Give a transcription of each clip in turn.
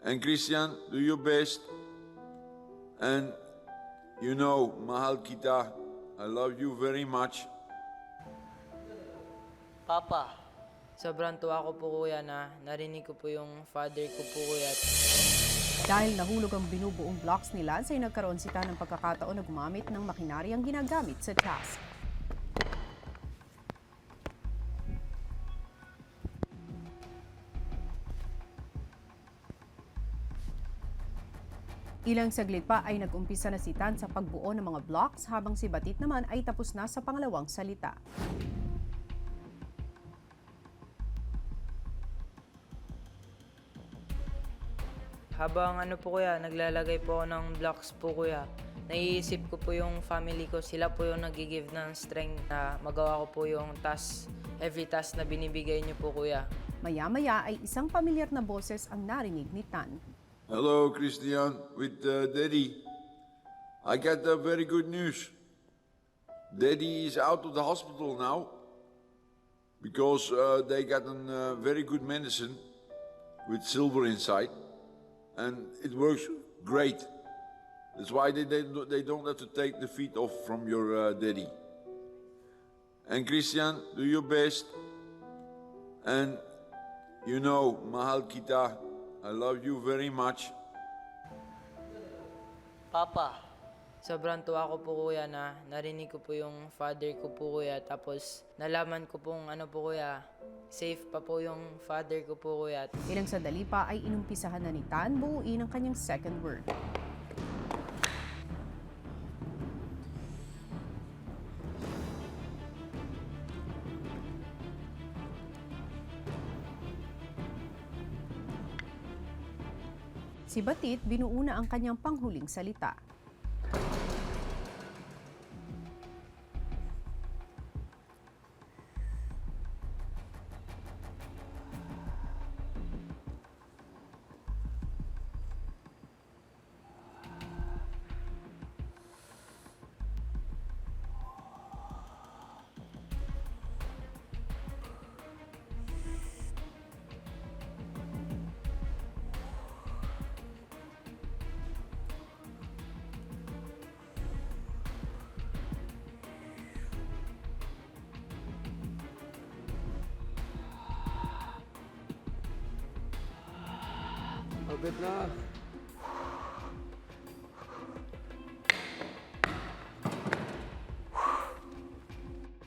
And Christian, do your best. And you know, mahal kita. I love you very much. Papa, sobrang tuwa ko po kuya na narinig ko po yung father ko po kuya. Dahil nahulog ang binubuong blocks ni Lance ay nagkaroon sila ng pagkakataon na gumamit ng makinaryang ginagamit sa task. Ilang saglit pa ay nag-umpisa na si Tan sa pagbuo ng mga blocks habang si Batit naman ay tapos na sa pangalawang salita. Habang po kuya, naglalagay po ako ng blocks po kuya. Naiisip ko po yung family ko, sila po yung nag-give ng strength na magawa ko po yung task, every task na binibigay niyo po kuya. Maya-maya ay isang pamilyar na boses ang narinig ni Tan. Hello, Christian, with Daddy. I got very good news. Daddy is out of the hospital now because they got a very good medicine with silver inside, and it works great. That's why they don't have to take the feet off from your daddy. And Christian, do your best. And you know, mahal kita. I love you very much. Papa, sobrang tuwa ko po kuya na narinig ko po yung father ko po kuya. Tapos nalaman ko pong po kuya, safe pa po yung father ko po kuya. Ilang sandali pa ay inumpisahan na ni Tan buuin ang kanyang second word. Si Batit binuo na ang kanyang panghuling salita. Pagod na.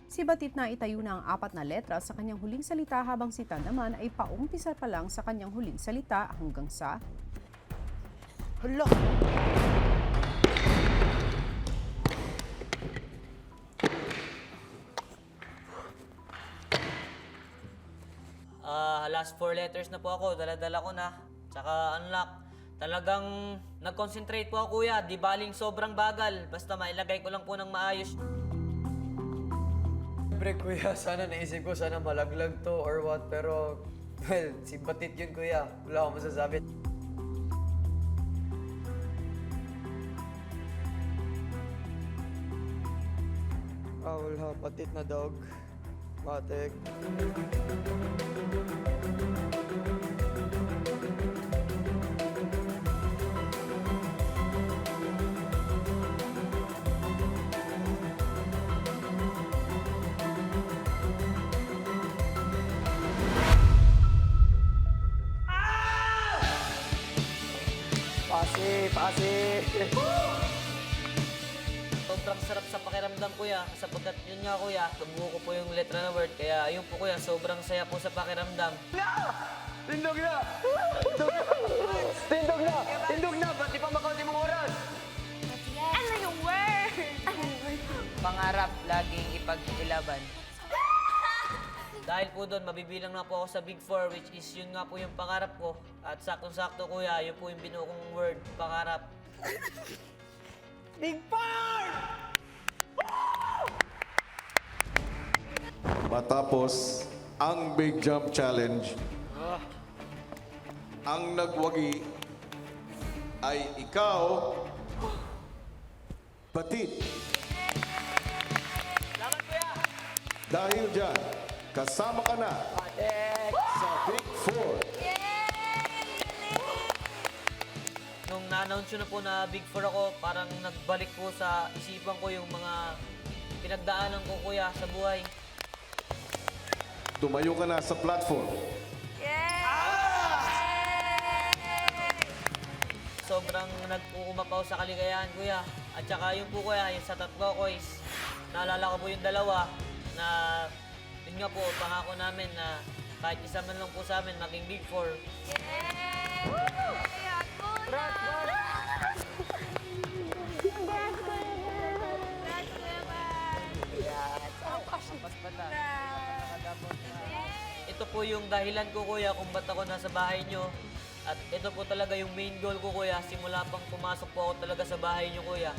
Si Batit na itayo na ang 4 na letra sa kanyang huling salita habang si Tan naman ay paumpisa pa lang sa kanyang huling salita hanggang sa Hala! Last 4 letters na po ako, dala-dala ko na. Tsaka unlock. Talagang nag-concentrate po ako kuya, di baling sobrang bagal. Basta mailagay ko lang po ng maayos. Siyempre kuya, sana naisip ko sana malaglag to or what. Pero, well, si Batit yun kuya. Wala akong masasabi. Wala. Batit na dog. Batik. Pasi! Sobrang sarap sa pakiramdam kuya, sapagkat yun nga kuya, nabuo ko po yung letra na word. Kaya ayun po kuya, sobrang saya po sa pakiramdam. Tindog na! Tindog na! Tindog na! Ba't di pa makaunti mong oras? Ano yung word? Pangarap, laging ipag-ilaban. Dahil po doon, mabibilang na po ako sa Big 4, which is yun nga po yung pangarap ko. At saktong-sakto kuya, yun po yung binuo kong word, pangarap. Big 4! Matapos ang Big Jump Challenge, ang nagwagi ay ikaw, Batit. Salamat kuya! Dahil dyan, kasama ka na sa Big 4. na-announce yun na po na Big 4 ako, parang nagbalik po sa isipan ko yung mga pinagdaanan ko, kuya, sa buhay. Tumayo ka na sa platform. Sobrang nag-uumapaw sa kaligayahan, kuya. At saka yung po, kuya, yung sa tatlo ko is, naalala ko po yung dalawa na, yun nga po, pangako namin na kahit isa man lang po sa amin, maging Big 4. Ito po yung dahilan ko, kuya, kung ba't ako nasa bahay nyo. At ito po talaga yung main goal ko, kuya. Simula pang pumasok po ako talaga sa bahay nyo, kuya.